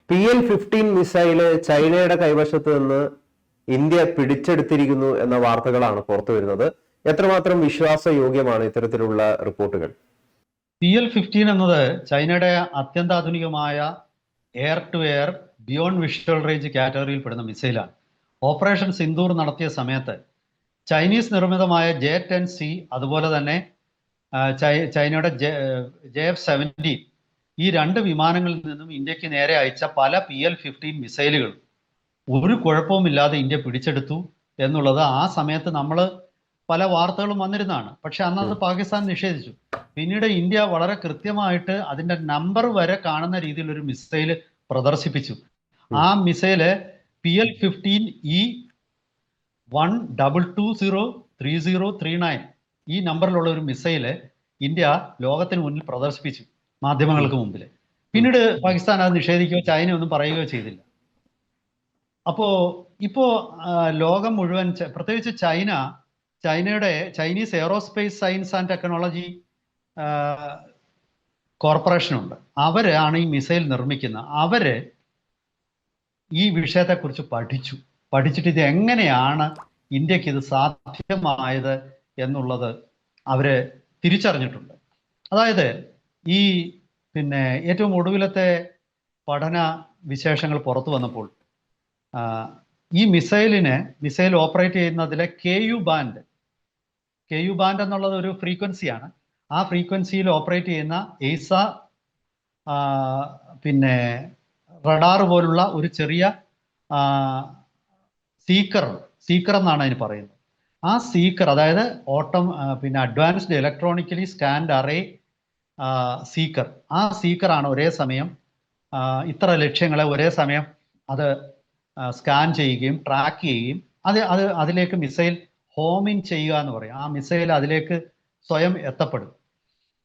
PL-15 missile ചൈനയുടെ കൈവശത്ത് നിന്ന് India പിടിച്ചെടുത്തിരിക്കുന്നു എന്ന വാർത്തകളാണ് പുറത്തു വരുന്നത്. എത്രമാത്രം വിശ്വാസയോഗ്യമാണ് ഇത്തരത്തിലുള്ള റിപ്പോർട്ടുകൾ? PL-15 എന്നത് ചൈനയുടെ അത്യന്താധുനികമായ air to air beyond visual range കാറ്റഗറിയിൽ പെടുന്ന മിസൈലാണ്. ഓപ്പറേഷൻ സിന്ദൂർ നടത്തിയ സമയത്ത് ചൈനീസ് നിർമ്മിതമായ J-10C അതുപോലെ തന്നെ ചൈനയുടെ JF-17 ഈ രണ്ട് വിമാനങ്ങളിൽ നിന്നും ഇന്ത്യക്ക് നേരെ അയച്ച പല PL-15 മിസൈലുകൾ ഒരു കുഴപ്പവുമില്ലാതെ ഇന്ത്യ പിടിച്ചെടുത്തു എന്നുള്ളത് ആ സമയത്ത് നമ്മൾ പല വാർത്തകളും വന്നിരുന്നതാണ്. പക്ഷെ അന്നത് പാകിസ്ഥാൻ നിഷേധിച്ചു. പിന്നീട് ഇന്ത്യ വളരെ കൃത്യമായിട്ട് അതിന്റെ നമ്പർ വരെ കാണുന്ന രീതിയിൽ ഒരു മിസൈല് പ്രദർശിപ്പിച്ചു. ആ മിസൈല് PL-15E 122030339 ഈ നമ്പറിലുള്ള ഒരു മിസൈല് ഇന്ത്യ ലോകത്തിന് മുന്നിൽ പ്രദർശിപ്പിച്ചു, മാധ്യമങ്ങൾക്ക് മുമ്പിൽ. പിന്നീട് പാകിസ്ഥാൻ അത് നിഷേധിക്കുകയോ ചൈന ഒന്നും പറയുകയോ ചെയ്തില്ല. ഇപ്പോ ലോകം മുഴുവൻ, പ്രത്യേകിച്ച് ചൈനയുടെ Chinese aerospace science and technology കോർപ്പറേഷനുണ്ട്. അവരാണ് ഈ മിസൈൽ നിർമ്മിക്കുന്നത്. അവര് ഈ വിഷയത്തെക്കുറിച്ച് പഠിച്ചിട്ട് ഇത് എങ്ങനെയാണ് ഇന്ത്യക്ക് ഇത് സാധ്യമായത് എന്നുള്ളത് അവര് തിരിച്ചറിഞ്ഞിട്ടുണ്ട്. അതായത് ഈ ഏറ്റവും ഒടുവിലത്തെ പഠന വിശേഷങ്ങൾ പുറത്തു വന്നപ്പോൾ ഈ മിസൈൽ ഓപ്പറേറ്റ് ചെയ്യുന്നതിലെ KU ബാൻഡ് എന്നുള്ളത് ഒരു ഫ്രീക്വൻസിയാണ്. ആ ഫ്രീക്വൻസിയിൽ ഓപ്പറേറ്റ് ചെയ്യുന്ന എയ്സ റഡാർ പോലുള്ള ഒരു ചെറിയ സീക്കർ എന്നാണ് അതിന് പറയുന്നത്. ആ സീക്കർ, അതായത് advanced electronically scanned array seeker, ആ സീക്കറാണ് ഒരേ സമയം ഇത്ര ലക്ഷ്യങ്ങളെ ഒരേ സമയം അത് സ്കാൻ ചെയ്യുകയും ട്രാക്ക് ചെയ്യുകയും അതിലേക്ക് മിസൈൽ ഹോമിൻ ചെയ്യുക എന്ന് പറയും. ആ മിസൈൽ അതിലേക്ക് സ്വയം എത്തപ്പെടും.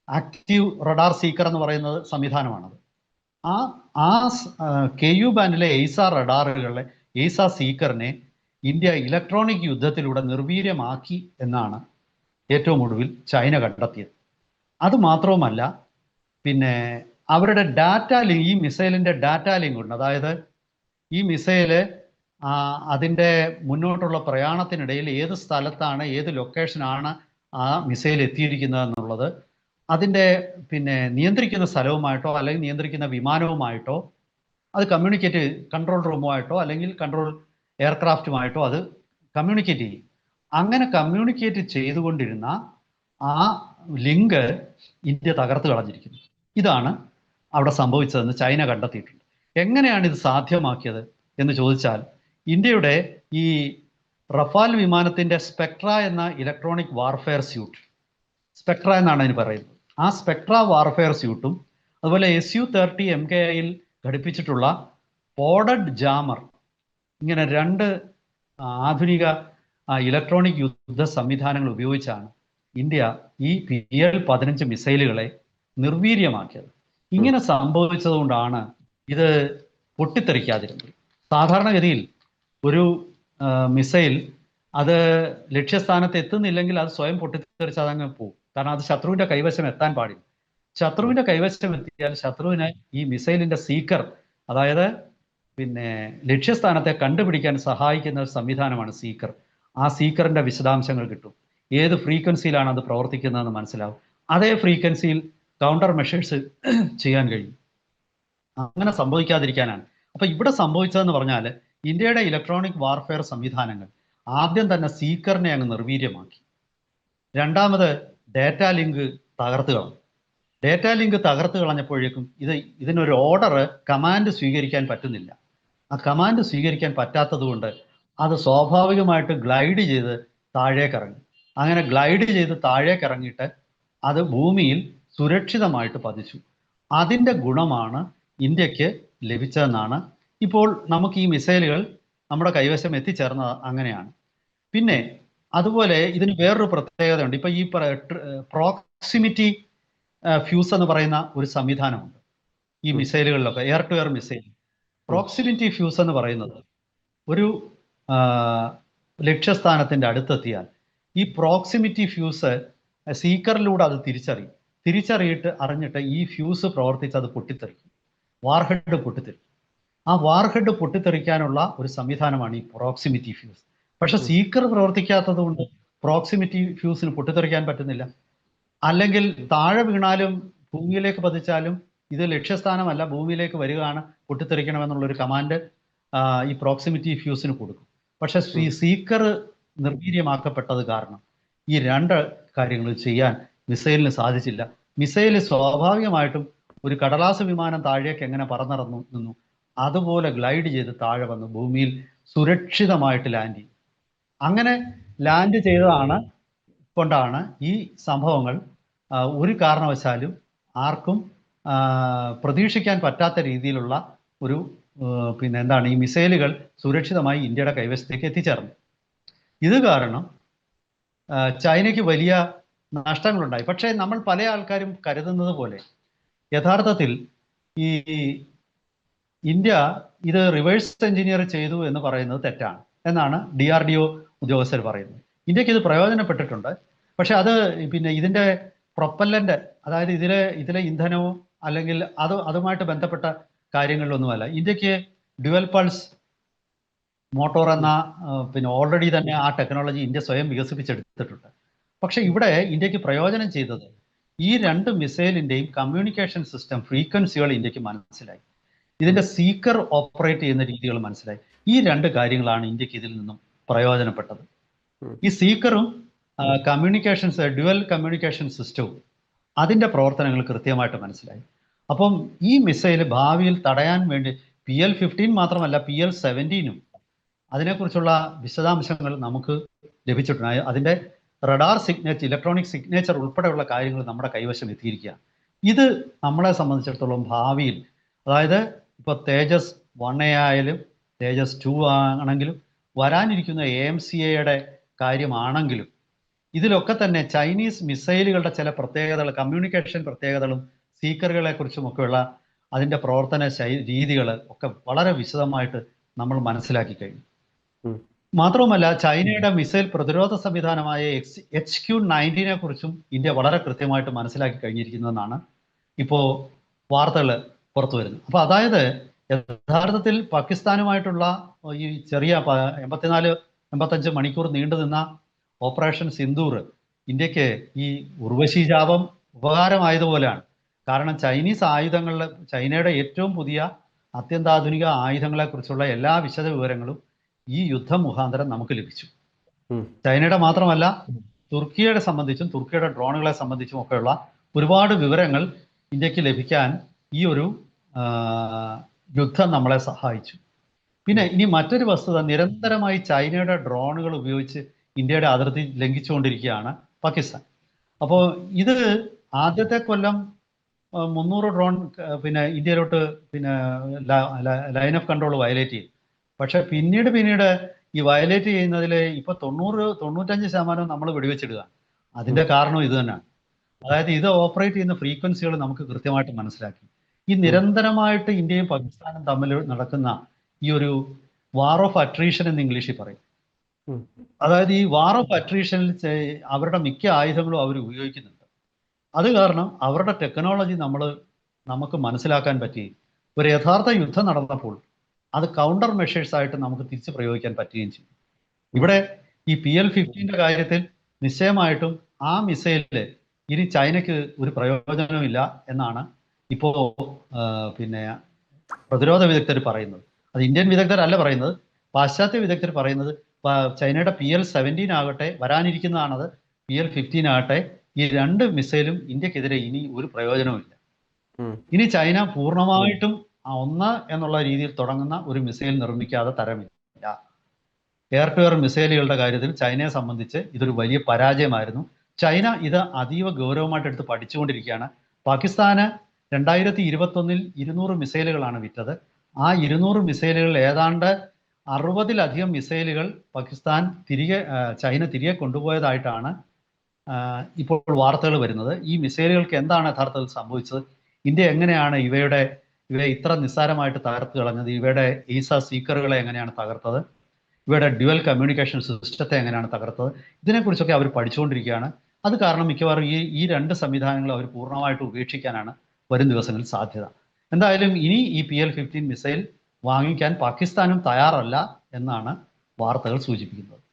ആക്റ്റീവ് റഡാർ സീക്കർ എന്ന് പറയുന്നത് സംവിധാനമാണത്. ആ KU ബാൻഡിലെ എയ്സ സീക്കറിനെ ഇന്ത്യ ഇലക്ട്രോണിക് യുദ്ധത്തിലൂടെ നിർവീര്യമാക്കി എന്നാണ് ഏറ്റവും ഒടുവിൽ ചൈന കണ്ടെത്തിയത്. അതുമാത്രവുമല്ല, അവരുടെ ഈ മിസൈലിന്റെ ഡാറ്റ ലിങ്ക് ഉണ്ട്. അതായത് ഈ മിസൈല് അതിൻ്റെ മുന്നോട്ടുള്ള പ്രയാണത്തിനിടയിൽ ഏത് സ്ഥലത്താണ്, ഏത് ലൊക്കേഷനാണ് ആ മിസൈൽ എത്തിയിരിക്കുന്നത് എന്നുള്ളത് അതിൻ്റെ നിയന്ത്രിക്കുന്ന സ്ഥലവുമായിട്ടോ അല്ലെങ്കിൽ നിയന്ത്രിക്കുന്ന വിമാനവുമായിട്ടോ അത് കൺട്രോൾ റൂമുമായിട്ടോ അല്ലെങ്കിൽ കൺട്രോൾ എയർക്രാഫ്റ്റുമായിട്ടോ അത് കമ്മ്യൂണിക്കേറ്റ് ചെയ്യും. അങ്ങനെ കമ്മ്യൂണിക്കേറ്റ് ചെയ്തുകൊണ്ടിരുന്ന ആ ലിങ്ക് ഇന്ത്യ തകർത്ത് കളഞ്ഞിരിക്കുന്നു. ഇതാണ് അവിടെ സംഭവിച്ചതെന്ന് ചൈന കണ്ടെത്തിയിട്ടുണ്ട്. എങ്ങനെയാണ് ഇത് സാധ്യമാക്കിയത് എന്ന് ചോദിച്ചാൽ, ഇന്ത്യയുടെ ഈ റഫാൽ വിമാനത്തിന്റെ സ്പെക്ട്ര എന്ന ഇലക്ട്രോണിക് വാർഫെയർ സ്യൂട്ട്, സ്പെക്ട്ര എന്നാണ് അതിന് പറയുന്നത്, ആ സ്പെക്ട്ര വാർഫെയർ സ്യൂട്ടും അതുപോലെ Su-30 MKIയിൽ ഘടിപ്പിച്ചിട്ടുള്ള പോഡഡ് ജാമർ, ഇങ്ങനെ രണ്ട് ആധുനിക ഇലക്ട്രോണിക് യുദ്ധ സംവിധാനങ്ങൾ ഉപയോഗിച്ചാണ് ഇന്ത്യ ഈ PL-15 മിസൈലുകളെ നിർവീര്യമാക്കിയത്. ഇങ്ങനെ സംഭവിച്ചതുകൊണ്ടാണ് ഇത് പൊട്ടിത്തെറിക്കാതിരുന്നത്. സാധാരണഗതിയിൽ ഒരു മിസൈൽ അത് ലക്ഷ്യസ്ഥാനത്ത് എത്തുന്നില്ലെങ്കിൽ അത് സ്വയം പൊട്ടിത്തെറിച്ച് അതങ്ങ് പോകും. കാരണം അത് ശത്രുവിന്റെ കൈവശം എത്താൻ പാടില്ല. ശത്രുവിന്റെ കൈവശം എത്തിയാൽ ശത്രുവിന് ഈ മിസൈലിന്റെ സീക്കർ, അതായത് ലക്ഷ്യസ്ഥാനത്തെ കണ്ടുപിടിക്കാൻ സഹായിക്കുന്ന ഒരു സംവിധാനമാണ് സീക്കർ. ആ സീക്കറിന്റെ വിശദാംശങ്ങൾ കിട്ടും. ഏത് ഫ്രീക്വൻസിയിലാണ് അത് പ്രവർത്തിക്കുന്നതെന്ന് മനസ്സിലാവും. അതേ ഫ്രീക്വൻസിയിൽ കൗണ്ടർ മെഷേഴ്സ് ചെയ്യാൻ കഴിയും. അങ്ങനെ സംഭവിക്കാതിരിക്കാനാണ്. അപ്പൊ ഇവിടെ സംഭവിച്ചതെന്ന് പറഞ്ഞാൽ, ഇന്ത്യയുടെ ഇലക്ട്രോണിക് വാർഫെയർ സംവിധാനങ്ങൾ ആദ്യം തന്നെ സീക്കറിനെ അങ്ങ് നിർവീര്യമാക്കി. രണ്ടാമത് ഡേറ്റ ലിങ്ക് തകർത്ത് കളഞ്ഞു. ഡേറ്റ ലിങ്ക് തകർത്ത് കളഞ്ഞപ്പോഴേക്കും ഇതിനൊരു ഓർഡർ, കമാൻഡ് സ്വീകരിക്കാൻ പറ്റുന്നില്ല. ആ കമാൻഡ് സ്വീകരിക്കാൻ പറ്റാത്തത് കൊണ്ട് അത് സ്വാഭാവികമായിട്ട് ഗ്ലൈഡ് ചെയ്ത് താഴേക്കിറങ്ങി. അങ്ങനെ ഗ്ലൈഡ് ചെയ്ത് താഴേക്കിറങ്ങിയിട്ട് അത് ഭൂമിയിൽ സുരക്ഷിതമായിട്ട് പതിച്ചു. അതിൻ്റെ ഗുണമാണ് ഇന്ത്യക്ക് ലഭിച്ചതെന്നാണ് ഇപ്പോൾ നമുക്ക് ഈ മിസൈലുകൾ നമ്മുടെ കൈവശം എത്തിച്ചേർന്നത് അങ്ങനെയാണ്. പിന്നെ അതുപോലെ ഇതിന് വേറൊരു പ്രത്യേകതയുണ്ട്. ഇപ്പൊ ഈ പ്രോക്സിമിറ്റി ഫ്യൂസ് എന്ന് പറയുന്ന ഒരു സംവിധാനമുണ്ട് ഈ മിസൈലുകളിലൊക്കെ, air to air missile. Proximity fuse എന്ന് പറയുന്നത് ഒരു ലക്ഷ്യസ്ഥാനത്തിന്റെ അടുത്തെത്തിയാൽ ഈ പ്രോക്സിമിറ്റി ഫ്യൂസ് സീക്കറിലൂടെ അത് അറിഞ്ഞിട്ട് ഈ ഫ്യൂസ് പ്രവർത്തിച്ച് അത് പൊട്ടിത്തെറിക്കും, വാർഹെഡ് പൊട്ടിത്തെറിക്കും. ആ വാർഹെഡ് പൊട്ടിത്തെറിക്കാനുള്ള ഒരു സംവിധാനമാണ് ഈ പ്രോക്സിമിറ്റി ഫ്യൂസ്. പക്ഷെ സീക്കർ പ്രവർത്തിക്കാത്തത് കൊണ്ട് പ്രോക്സിമിറ്റി ഫ്യൂസിന് പൊട്ടിത്തെറിക്കാൻ പറ്റുന്നില്ല. അല്ലെങ്കിൽ താഴെ വീണാലും ഭൂമിയിലേക്ക് പതിച്ചാലും ഇത് ലക്ഷ്യസ്ഥാനമല്ല, ഭൂമിയിലേക്ക് വരികയാണ്, പൊട്ടിത്തെറിക്കണമെന്നുള്ളൊരു കമാൻഡ് ഈ പ്രോക്സിമിറ്റി ഫ്യൂസിന് കൊടുക്കും. പക്ഷെ സീക്കർ നിർവീര്യമാക്കപ്പെട്ടത് കാരണം ഈ രണ്ട് കാര്യങ്ങൾ ചെയ്യാൻ മിസൈലിന് സാധിച്ചില്ല. മിസൈൽ സ്വാഭാവികമായിട്ടും ഒരു കടലാസ് വിമാനം താഴേക്ക് എങ്ങനെ പറന്നിറന്നു നിന്നു അതുപോലെ ഗ്ലൈഡ് ചെയ്ത് താഴെ വന്ന് ഭൂമിയിൽ സുരക്ഷിതമായിട്ട് ലാൻഡ് ചെയ്തു. അങ്ങനെ ലാൻഡ് ചെയ്തതാണ് കൊണ്ടാണ് ഈ സംഭവങ്ങൾ ഒരു കാരണവശാലും ആർക്കും പ്രതീക്ഷിക്കാൻ പറ്റാത്ത രീതിയിലുള്ള ഒരു പിന്നെ എന്താണ് ഈ മിസൈലുകൾ സുരക്ഷിതമായി ഇന്ത്യയുടെ കൈവശത്തേക്ക് എത്തിച്ചേർന്നു. ഇത് കാരണം ചൈനയ്ക്ക് വലിയ നഷ്ടങ്ങളുണ്ടായി. പക്ഷേ നമ്മൾ പല ആൾക്കാരും കരുതുന്നത് പോലെ യഥാർത്ഥത്തിൽ ഈ ഇന്ത്യ ഇത് റിവേഴ്സ് എഞ്ചിനീയർ ചെയ്തു എന്ന് പറയുന്നത് തെറ്റാണ് എന്നാണ് DRDO ഉദ്യോഗസ്ഥർ പറയുന്നത്. ഇന്ത്യക്ക് ഇത് പ്രയോജനപ്പെട്ടിട്ടുണ്ട്. പക്ഷെ അത് പിന്നെ ഇതിൻ്റെ പ്രൊപ്പല്ലൻ്റ്, അതായത് ഇതിലെ ഇന്ധനവും അല്ലെങ്കിൽ അതുമായിട്ട് ബന്ധപ്പെട്ട കാര്യങ്ങളിലൊന്നുമല്ല. ഇന്ത്യക്ക് ഡ്യുവൽ പൾസ് മോട്ടോർ എന്ന പിന്നെ ഓൾറെഡി തന്നെ ആ ടെക്നോളജി ഇന്ത്യ സ്വയം വികസിപ്പിച്ചെടുത്തിട്ടുണ്ട്. പക്ഷെ ഇവിടെ ഇന്ത്യക്ക് പ്രയോജനം ചെയ്തത് ഈ രണ്ട് മിസൈലിൻ്റെയും കമ്മ്യൂണിക്കേഷൻ സിസ്റ്റം ഫ്രീക്വൻസികൾ ഇന്ത്യക്ക് മനസ്സിലായി, ഇതിൻ്റെ സീക്കർ ഓപ്പറേറ്റ് ചെയ്യുന്ന രീതികൾ മനസ്സിലായി. ഈ രണ്ട് കാര്യങ്ങളാണ് ഇന്ത്യക്ക് ഇതിൽ നിന്നും പ്രയോജനപ്പെട്ടത്. ഈ സീക്കറും കമ്മ്യൂണിക്കേഷൻസ് ഡ്യുവൽ കമ്മ്യൂണിക്കേഷൻ സിസ്റ്റവും അതിൻ്റെ പ്രവർത്തനങ്ങൾ കൃത്യമായിട്ട് മനസ്സിലായി. അപ്പം ഈ മിസൈൽ ഭാവിയിൽ തടയാൻ വേണ്ടി PL-15 മാത്രമല്ല PL-17 അതിനെക്കുറിച്ചുള്ള വിശദാംശങ്ങൾ നമുക്ക് ലഭിച്ചിട്ടുണ്ട്. അതിൻ്റെ റഡാർ സിഗ്നേച്ചർ, ഇലക്ട്രോണിക് സിഗ്നേച്ചർ ഉൾപ്പെടെയുള്ള കാര്യങ്ങൾ നമ്മുടെ കൈവശം എത്തിയിരിക്കുകയാണ്. ഇത് നമ്മളെ സംബന്ധിച്ചിടത്തോളം ഭാവിയിൽ, അതായത് ഇപ്പോൾ തേജസ് 1A ആയാലും തേജസ് 2 ആണെങ്കിലും വരാനിരിക്കുന്ന AMCAയുടെ കാര്യമാണെങ്കിലും ഇതിലൊക്കെ തന്നെ ചൈനീസ് മിസൈലുകളുടെ ചില പ്രത്യേകതകൾ, കമ്മ്യൂണിക്കേഷൻ പ്രത്യേകതകളും സീക്കറുകളെ കുറിച്ചുമൊക്കെയുള്ള അതിൻ്റെ പ്രവർത്തന രീതികൾ ഒക്കെ വളരെ വിശദമായിട്ട് നമ്മൾ മനസ്സിലാക്കി കഴിഞ്ഞു. മാത്രവുമല്ല ചൈനയുടെ മിസൈൽ പ്രതിരോധ സംവിധാനമായ HQ-90 കുറിച്ചും ഇന്ത്യ വളരെ കൃത്യമായിട്ട് മനസ്സിലാക്കി കഴിഞ്ഞിരിക്കുന്നതെന്നാണ് ഇപ്പോൾ വാർത്തകൾ പുറത്തു വരുന്നത്. അപ്പോൾ അതായത് യഥാർത്ഥത്തിൽ പാകിസ്ഥാനുമായിട്ടുള്ള ഈ ചെറിയ 84-85 മണിക്കൂർ നീണ്ടു നിന്ന ഓപ്പറേഷൻ സിന്ദൂർ ഇന്ത്യക്ക് ഈ ഉർവശി ജാപം ഉപകാരമായതുപോലെയാണ്. കാരണം ചൈനീസ് ആയുധങ്ങളിൽ ചൈനയുടെ ഏറ്റവും പുതിയ അത്യന്താധുനിക ആയുധങ്ങളെക്കുറിച്ചുള്ള എല്ലാ വിശദ വിവരങ്ങളും ഈ യുദ്ധം മുഖാന്തരം നമുക്ക് ലഭിച്ചു. ചൈനയുടെ മാത്രമല്ല തുർക്കിയെ സംബന്ധിച്ചും തുർക്കിയുടെ ഡ്രോണുകളെ സംബന്ധിച്ചും ഒക്കെയുള്ള ഒരുപാട് വിവരങ്ങൾ ഇന്ത്യക്ക് ലഭിക്കാൻ ഈ ഒരു യുദ്ധം നമ്മളെ സഹായിച്ചു. പിന്നെ ഇനി മറ്റൊരു വസ്തുത, നിരന്തരമായി ചൈനയുടെ ഡ്രോണുകൾ ഉപയോഗിച്ച് ഇന്ത്യയുടെ അതിർത്തി ലംഘിച്ചുകൊണ്ടിരിക്കുകയാണ് പാകിസ്ഥാൻ. അപ്പോൾ ഇത് ആദ്യത്തെ കൊല്ലം 300 ഡ്രോൺ പിന്നെ ഇന്ത്യയിലോട്ട് പിന്നെ ലൈൻ ഓഫ് കൺട്രോൾ വയലേറ്റ് ചെയ്തു. പക്ഷെ പിന്നീട് ഈ വയലേറ്റ് ചെയ്യുന്നതിൽ ഇപ്പോൾ 90-95% നമ്മൾ വെടിവെച്ചിടുക. അതിൻ്റെ കാരണം ഇത് തന്നെയാണ്. അതായത് ഇത് ഓപ്പറേറ്റ് ചെയ്യുന്ന ഫ്രീക്വൻസികൾ നമുക്ക് കൃത്യമായിട്ട് മനസ്സിലാക്കി. ഈ നിരന്തരമായിട്ട് ഇന്ത്യയും പാകിസ്ഥാനും തമ്മിൽ നടക്കുന്ന ഈ ഒരു വാർ ഓഫ് അട്രീഷൻ എന്ന് ഇംഗ്ലീഷിൽ പറയും. അതായത് ഈ വാർ ഓഫ് അട്രീഷനിൽ അവരുടെ മിക്ക ആയുധങ്ങളും അവർ ഉപയോഗിക്കുന്നുണ്ട്. അത് കാരണം അവരുടെ ടെക്നോളജി നമുക്ക് മനസ്സിലാക്കാൻ പറ്റി. ഒരു യഥാർത്ഥ യുദ്ധം നടന്നപ്പോൾ അത് കൗണ്ടർ മെഷേഴ്സ് ആയിട്ട് നമുക്ക് തിരിച്ച് പ്രയോഗിക്കാൻ പറ്റുകയും ചെയ്യും. ഇവിടെ ഈ PL-15 കാര്യത്തിൽ നിശ്ചയമായിട്ടും ആ മിസൈലിൽ ഇനി ചൈനയ്ക്ക് ഒരു പ്രയോജനമില്ല എന്നാണ് ഇപ്പോൾ പിന്നെ പ്രതിരോധ വിദഗ്ധർ പറയുന്നത്. അത് ഇന്ത്യൻ വിദഗ്ധരല്ല പറയുന്നത്, പാശ്ചാത്യ വിദഗ്ധർ പറയുന്നത്. ചൈനയുടെ PL-17 ആകട്ടെ, വരാനിരിക്കുന്നതാണത് PL-15 ആകട്ടെ, ഈ രണ്ട് മിസൈലും ഇന്ത്യക്കെതിരെ ഇനി ഒരു പ്രയോജനവുമില്ല. ഇനി ചൈന പൂർണ്ണമായിട്ടും 1 എന്നുള്ള രീതിയിൽ തുടങ്ങുന്ന ഒരു മിസൈൽ നിർമ്മിക്കാതെ തരമില്ല. എയർ ടു എയർ മിസൈലുകളുടെ കാര്യത്തിൽ ചൈനയെ സംബന്ധിച്ച് ഇതൊരു വലിയ പരാജയമായിരുന്നു. ചൈന ഇത് അതീവ ഗൗരവമായിട്ട് എടുത്ത് പഠിച്ചുകൊണ്ടിരിക്കുകയാണ്. പാകിസ്ഥാന് 2021 200 മിസൈലുകളാണ് വിറ്റത്. ആ 200 മിസൈലുകൾ ഏതാണ്ട് 60-ലധികം മിസൈലുകൾ ചൈന തിരികെ കൊണ്ടുപോയതായിട്ടാണ് ഇപ്പോൾ വാർത്തകൾ വരുന്നത്. ഈ മിസൈലുകൾക്ക് എന്താണ് യഥാർത്ഥത്തിൽ സംഭവിച്ചത്, ഇന്ത്യ എങ്ങനെയാണ് ഇവയെ ഇത്ര നിസ്സാരമായിട്ട് തകർത്ത് കളഞ്ഞത്, ഇവയുടെ സീക്കറുകളെ എങ്ങനെയാണ് തകർത്തത്, ഇവയുടെ ഡ്യുവൽ കമ്മ്യൂണിക്കേഷൻ സിസ്റ്റത്തെ എങ്ങനെയാണ് തകർത്തത്, ഇതിനെക്കുറിച്ചൊക്കെ അവർ പഠിച്ചുകൊണ്ടിരിക്കുകയാണ്. അത് കാരണം മിക്കവാറും ഈ രണ്ട് സംവിധാനങ്ങൾ അവർ പൂർണ്ണമായിട്ട് ഉപേക്ഷിക്കാനാണ് വരും ദിവസങ്ങളിൽ സാധ്യത. എന്തായാലും ഇനി ഈ PL-15 മിസൈൽ വാങ്ങിക്കാൻ പാകിസ്ഥാനും തയ്യാറല്ല എന്നാണ് വാർത്തകൾ സൂചിപ്പിക്കുന്നത്.